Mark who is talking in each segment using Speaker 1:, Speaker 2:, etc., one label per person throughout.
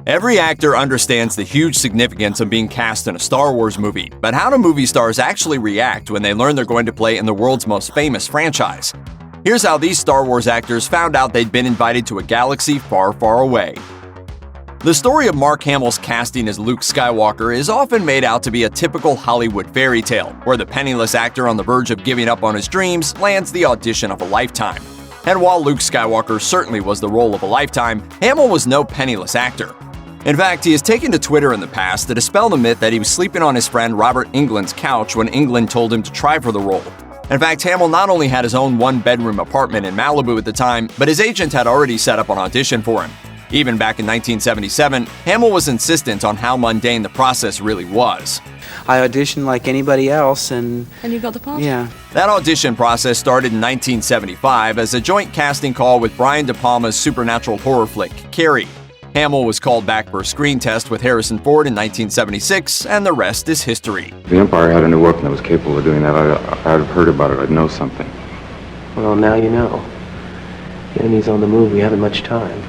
Speaker 1: Every actor understands the huge significance of being cast in a Star Wars movie, but how do movie stars actually react when they learn they're going to play in the world's most famous franchise? Here's how these Star Wars actors found out they'd been invited to a galaxy far, far away. The story of Mark Hamill's casting as Luke Skywalker is often made out to be a typical Hollywood fairy tale, where the penniless actor on the verge of giving up on his dreams lands the audition of a lifetime. And while Luke Skywalker certainly was the role of a lifetime, Hamill was no penniless actor. In fact, he has taken to Twitter in the past to dispel the myth that he was sleeping on his friend Robert Englund's couch when Englund told him to try for the role. In fact, Hamill not only had his own one-bedroom apartment in Malibu at the time, but his agent had already set up an audition for him. Even back in 1977, Hamill was insistent on how mundane the process really was.
Speaker 2: I auditioned like anybody else, and
Speaker 3: you got the part?
Speaker 2: Yeah.
Speaker 1: That audition process started in 1975 as a joint casting call with Brian De Palma's supernatural horror flick, Carrie. Hamill was called back for a screen test with Harrison Ford in 1976, and the rest is history.
Speaker 4: If the Empire had a new weapon that was capable of doing that, I'd have heard about it. I'd know something.
Speaker 5: Well, now you know. The enemy's on the move. We haven't much time.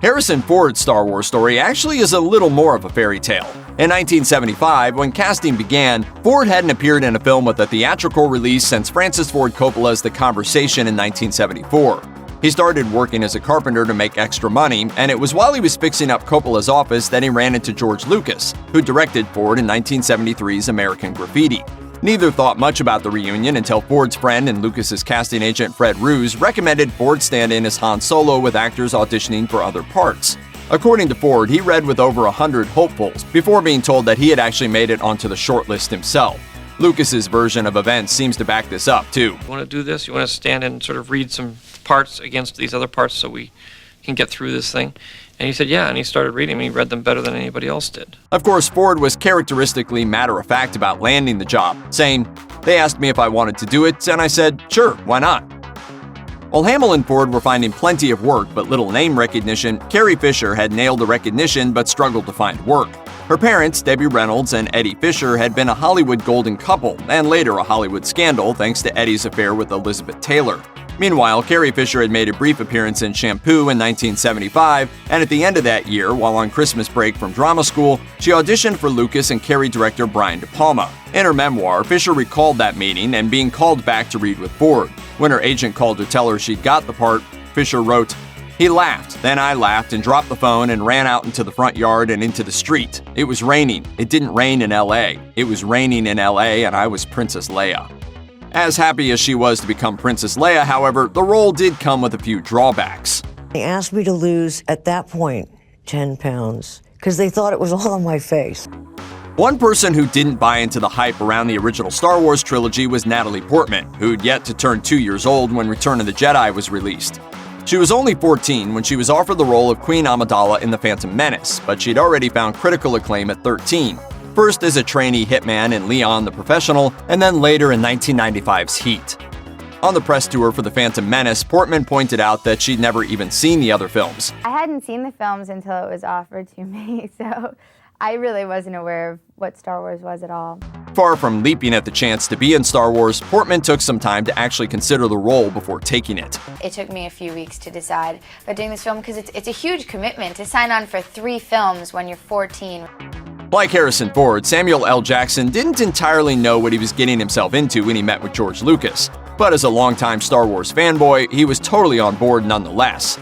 Speaker 1: Harrison Ford's Star Wars story actually is a little more of a fairy tale. In 1975, when casting began, Ford hadn't appeared in a film with a theatrical release since Francis Ford Coppola's The Conversation in 1974. He started working as a carpenter to make extra money, and it was while he was fixing up Coppola's office that he ran into George Lucas, who directed Ford in 1973's American Graffiti. Neither thought much about the reunion until Ford's friend and Lucas's casting agent Fred Roos recommended Ford stand in as Han Solo with actors auditioning for other parts. According to Ford, he read with over 100 hopefuls before being told that he had actually made it onto the shortlist himself. Lucas's version of events seems to back this up, too.
Speaker 6: You want to do this? You want to stand in and sort of read some parts against these other parts so we can get through this thing? And he said, yeah, and he started reading them. He read them better than anybody else did.
Speaker 1: Of course, Ford was characteristically matter-of-fact about landing the job, saying, "They asked me if I wanted to do it, and I said, sure, why not?" While Hamill and Ford were finding plenty of work but little name recognition, Carrie Fisher had nailed the recognition but struggled to find work. Her parents, Debbie Reynolds and Eddie Fisher, had been a Hollywood golden couple, and later a Hollywood scandal thanks to Eddie's affair with Elizabeth Taylor. Meanwhile, Carrie Fisher had made a brief appearance in Shampoo in 1975, and at the end of that year, while on Christmas break from drama school, she auditioned for Lucas and Carrie director Brian De Palma. In her memoir, Fisher recalled that meeting and being called back to read with Ford. When her agent called to tell her she'd got the part, Fisher wrote, "He laughed, then I laughed and dropped the phone and ran out into the front yard and into the street. It was raining. It didn't rain in LA. It was raining in LA and I was Princess Leia." As happy as she was to become Princess Leia, however, the role did come with a few drawbacks.
Speaker 7: They asked me to lose, at that point, 10 pounds, because they thought it was all on my face.
Speaker 1: One person who didn't buy into the hype around the original Star Wars trilogy was Natalie Portman, who'd yet to turn 2 years old when Return of the Jedi was released. She was only 14 when she was offered the role of Queen Amidala in The Phantom Menace, but she'd already found critical acclaim at 13. First as a trainee hitman in Leon the Professional, and then later in 1995's Heat. On the press tour for The Phantom Menace, Portman pointed out that she'd never even seen the other films.
Speaker 8: I hadn't seen the films until it was offered to me, so I really wasn't aware of what Star Wars was at all.
Speaker 1: Far from leaping at the chance to be in Star Wars, Portman took some time to actually consider the role before taking it.
Speaker 8: It took me a few weeks to decide about doing this film because it's a huge commitment to sign on for 3 films when you're 14.
Speaker 1: Like Harrison Ford, Samuel L. Jackson didn't entirely know what he was getting himself into when he met with George Lucas. But as a longtime Star Wars fanboy, he was totally on board nonetheless.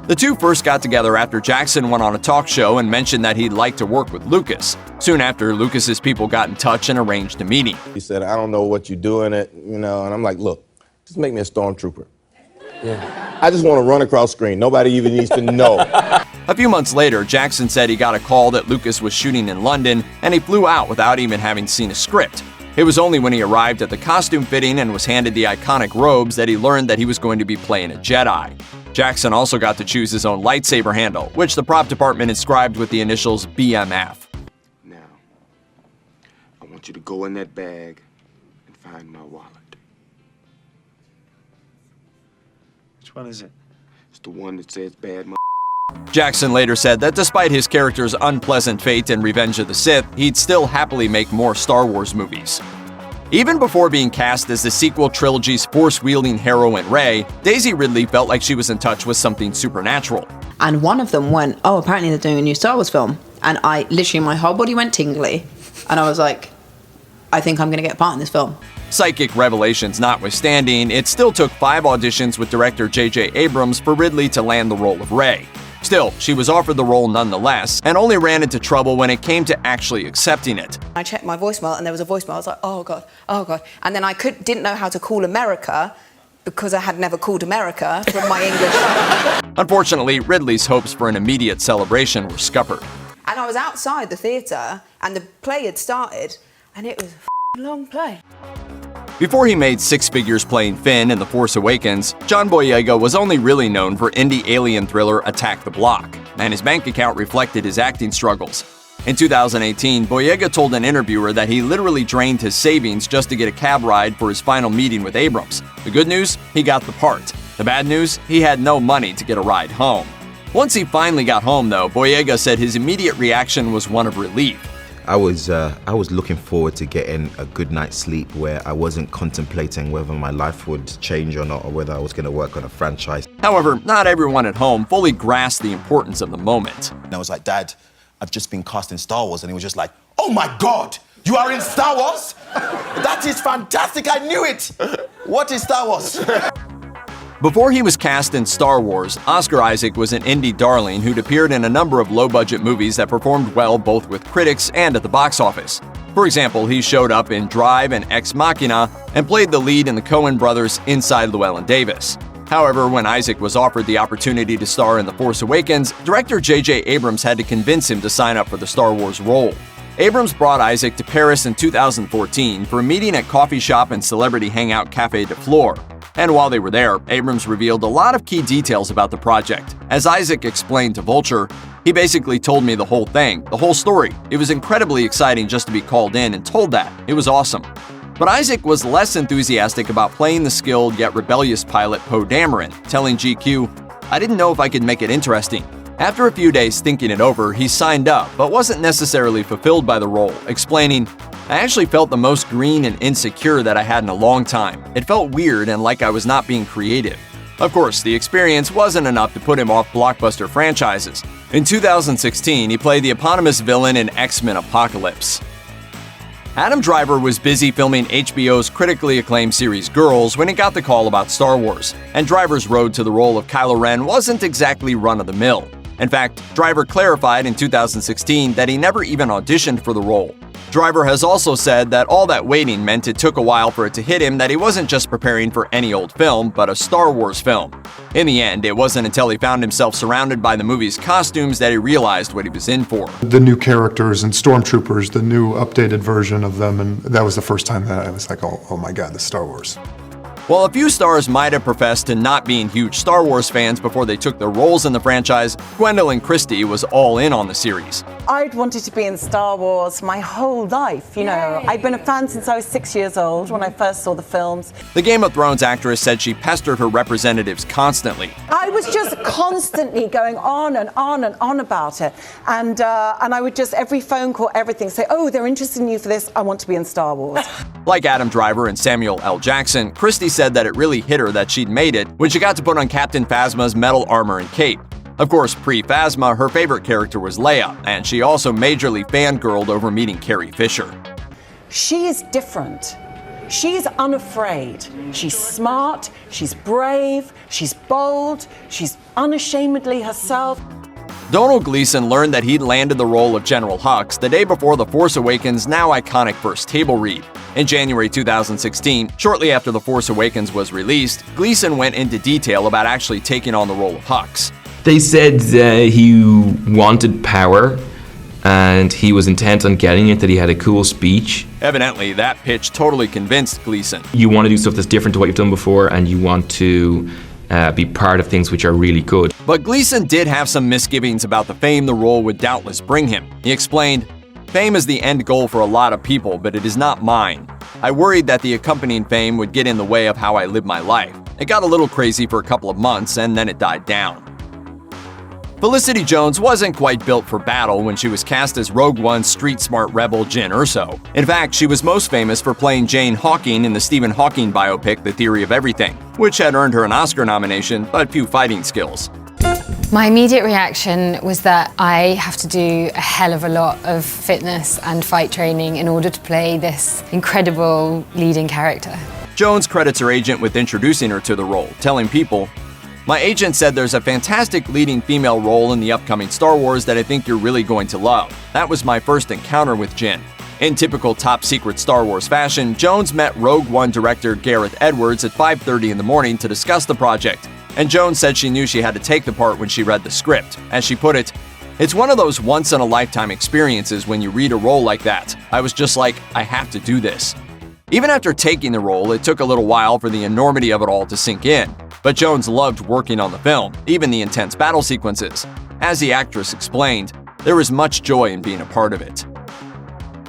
Speaker 1: The two first got together after Jackson went on a talk show and mentioned that he'd like to work with Lucas. Soon after, Lucas's people got in touch and arranged a meeting.
Speaker 9: He said, "I don't know what you're doing it, and I'm like, look, just make me a stormtrooper. Yeah. I just want to run across screen. Nobody even needs to know."
Speaker 1: A few months later, Jackson said he got a call that Lucas was shooting in London, and he flew out without even having seen a script. It was only when he arrived at the costume fitting and was handed the iconic robes that he learned that he was going to be playing a Jedi. Jackson also got to choose his own lightsaber handle, which the prop department inscribed with the initials BMF.
Speaker 10: Now, I want you to go in that bag and find my wallet.
Speaker 11: Which one is it?
Speaker 10: It's the one that says bad m***.
Speaker 1: Jackson later said that despite his character's unpleasant fate in Revenge of the Sith, he'd still happily make more Star Wars movies. Even before being cast as the sequel trilogy's force-wielding heroine Rey, Daisy Ridley felt like she was in touch with something supernatural.
Speaker 3: And one of them went, oh, apparently they're doing a new Star Wars film. And I literally, my whole body went tingly. And I was like, I think I'm going to get a part in this film.
Speaker 1: Psychic revelations notwithstanding, it still took 5 auditions with director J.J. Abrams for Ridley to land the role of Rey. Still, she was offered the role nonetheless, and only ran into trouble when it came to actually accepting it.
Speaker 3: I checked my voicemail, and there was a voicemail. I was like, oh, God, oh, God. And then I didn't know how to call America, because I had never called America from my English.
Speaker 1: Unfortunately, Ridley's hopes for an immediate celebration were scuppered.
Speaker 3: And I was outside the theatre, and the play had started, and it was a long play.
Speaker 1: Before he made 6 figures playing Finn in The Force Awakens, John Boyega was only really known for indie alien thriller Attack the Block, and his bank account reflected his acting struggles. In 2018, Boyega told an interviewer that he literally drained his savings just to get a cab ride for his final meeting with Abrams. The good news? He got the part. The bad news? He had no money to get a ride home. Once he finally got home, though, Boyega said his immediate reaction was one of relief.
Speaker 12: I was looking forward to getting a good night's sleep where I wasn't contemplating whether my life would change or not, or whether I was going to work on a franchise.
Speaker 1: However, not everyone at home fully grasped the importance of the moment.
Speaker 13: And I was like, Dad, I've just been cast in Star Wars. And he was just like, oh my God, you are in Star Wars? That is fantastic, I knew it. What is Star Wars?
Speaker 1: Before he was cast in Star Wars, Oscar Isaac was an indie darling who'd appeared in a number of low-budget movies that performed well both with critics and at the box office. For example, he showed up in Drive and Ex Machina and played the lead in the Coen brothers' Inside Llewellyn Davis. However, when Isaac was offered the opportunity to star in The Force Awakens, director J.J. Abrams had to convince him to sign up for the Star Wars role. Abrams brought Isaac to Paris in 2014 for a meeting at coffee shop and celebrity hangout Café de Flore. And while they were there, Abrams revealed a lot of key details about the project. As Isaac explained to Vulture, he basically told me the whole thing, the whole story. It was incredibly exciting just to be called in and told that. It was awesome. But Isaac was less enthusiastic about playing the skilled yet rebellious pilot Poe Dameron, telling GQ, I didn't know if I could make it interesting. After a few days thinking it over, he signed up, but wasn't necessarily fulfilled by the role, explaining, I actually felt the most green and insecure that I had in a long time. It felt weird and like I was not being creative. Of course, the experience wasn't enough to put him off blockbuster franchises. In 2016, he played the eponymous villain in X-Men Apocalypse. Adam Driver was busy filming HBO's critically acclaimed series Girls when he got the call about Star Wars, and Driver's road to the role of Kylo Ren wasn't exactly run-of-the-mill. In fact, Driver clarified in 2016 that he never even auditioned for the role. Driver has also said that all that waiting meant it took a while for it to hit him that he wasn't just preparing for any old film, but a Star Wars film. In the end, it wasn't until he found himself surrounded by the movie's costumes that he realized what he was in for.
Speaker 14: The new characters and stormtroopers, the new updated version of them, and that was the first time that I was like, oh my God, this is Star Wars.
Speaker 1: While a few stars might have professed to not being huge Star Wars fans before they took their roles in the franchise, Gwendoline Christie was all in on the series.
Speaker 15: I'd wanted to be in Star Wars my whole life, you know. Yay. I've been a fan since I was 6 years old when I first saw the films.
Speaker 1: The Game of Thrones actress said she pestered her representatives constantly.
Speaker 15: I was just constantly going on and on and on about it. And I would just, every phone call, everything, say, oh, they're interested in you for this, I want to be in Star Wars.
Speaker 1: Like Adam Driver and Samuel L. Jackson, Christie said that it really hit her that she'd made it when she got to put on Captain Phasma's metal armor and cape. Of course, pre-Phasma, her favorite character was Leia, and she also majorly fangirled over meeting Carrie Fisher.
Speaker 15: She is different. She's unafraid. She's smart, she's brave, she's bold, she's unashamedly herself.
Speaker 1: Domhnall Gleeson learned that he'd landed the role of General Hux the day before The Force Awakens' now iconic first table read. In January 2016, shortly after The Force Awakens was released, Gleeson went into detail about actually taking on the role of Hux.
Speaker 16: They said he wanted power and he was intent on getting it, that he had a cool speech.
Speaker 1: Evidently, that pitch totally convinced Gleeson.
Speaker 16: You want to do stuff that's different to what you've done before, and you want to be part of things which are really good.
Speaker 1: But Gleeson did have some misgivings about the fame the role would doubtless bring him. He explained, fame is the end goal for a lot of people, but it is not mine. I worried that the accompanying fame would get in the way of how I live my life. It got a little crazy for a couple of months, and then it died down. Felicity Jones wasn't quite built for battle when she was cast as Rogue One's street-smart rebel Jyn Erso. In fact, she was most famous for playing Jane Hawking in the Stephen Hawking biopic The Theory of Everything, which had earned her an Oscar nomination but few fighting skills.
Speaker 17: My immediate reaction was that I have to do a hell of a lot of fitness and fight training in order to play this incredible leading character.
Speaker 1: Jones credits her agent with introducing her to the role, telling People, "My agent said there's a fantastic leading female role in the upcoming Star Wars that I think you're really going to love. That was my first encounter with Jyn." In typical top-secret Star Wars fashion, Jones met Rogue One director Gareth Edwards at 5:30 in the morning to discuss the project. And Jones said she knew she had to take the part when she read the script. As she put it, "It's one of those once-in-a-lifetime experiences when you read a role like that. I was just like, I have to do this." Even after taking the role, it took a little while for the enormity of it all to sink in. But Jones loved working on the film, even the intense battle sequences. As the actress explained, there was much joy in being a part of it.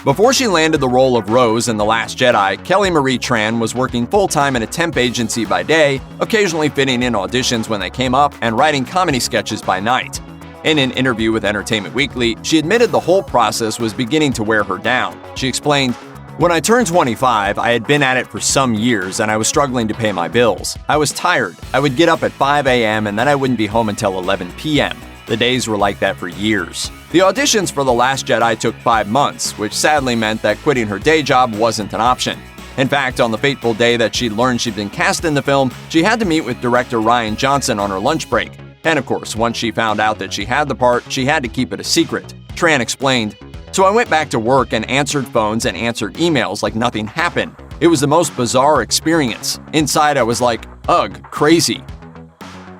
Speaker 1: Before she landed the role of Rose in The Last Jedi, Kelly Marie Tran was working full-time in a temp agency by day, occasionally fitting in auditions when they came up and writing comedy sketches by night. In an interview with Entertainment Weekly, she admitted the whole process was beginning to wear her down. She explained, "When I turned 25, I had been at it for some years and I was struggling to pay my bills. I was tired. I would get up at 5 a.m. and then I wouldn't be home until 11 p.m. The days were like that for years." The auditions for The Last Jedi took 5 months, which sadly meant that quitting her day job wasn't an option. In fact, on the fateful day that she learned she'd been cast in the film, she had to meet with director Rian Johnson on her lunch break. And of course, once she found out that she had the part, she had to keep it a secret. Tran explained, "So I went back to work and answered phones and answered emails like nothing happened. It was the most bizarre experience. Inside I was like, ugh, crazy."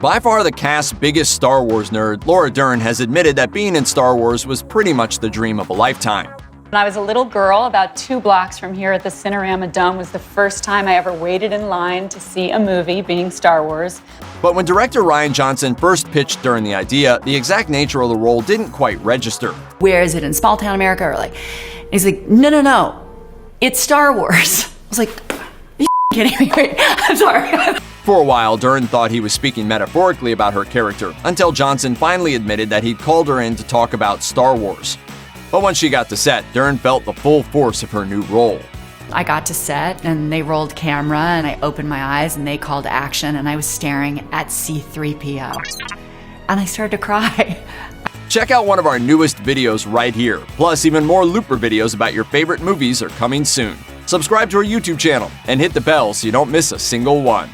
Speaker 1: By far the cast's biggest Star Wars nerd, Laura Dern has admitted that being in Star Wars was pretty much the dream of a lifetime.
Speaker 18: When I was a little girl, about 2 blocks from here at the Cinerama Dome was the first time I ever waited in line to see a movie, being Star Wars.
Speaker 1: But when director Rian Johnson first pitched Dern the idea, the exact nature of the role didn't quite register.
Speaker 19: Where is it, in small town America? Or like, he's like, no, it's Star Wars. I was like, are you kidding me? Wait, I'm sorry.
Speaker 1: For a while, Dern thought he was speaking metaphorically about her character, until Johnson finally admitted that he'd called her in to talk about Star Wars. But once she got to set, Dern felt the full force of her new role.
Speaker 19: I got to set and they rolled camera and I opened my eyes and they called action and I was staring at C-3PO. And I started to cry.
Speaker 1: Check out one of our newest videos right here. Plus, even more Looper videos about your favorite movies are coming soon. Subscribe to our YouTube channel and hit the bell so you don't miss a single one.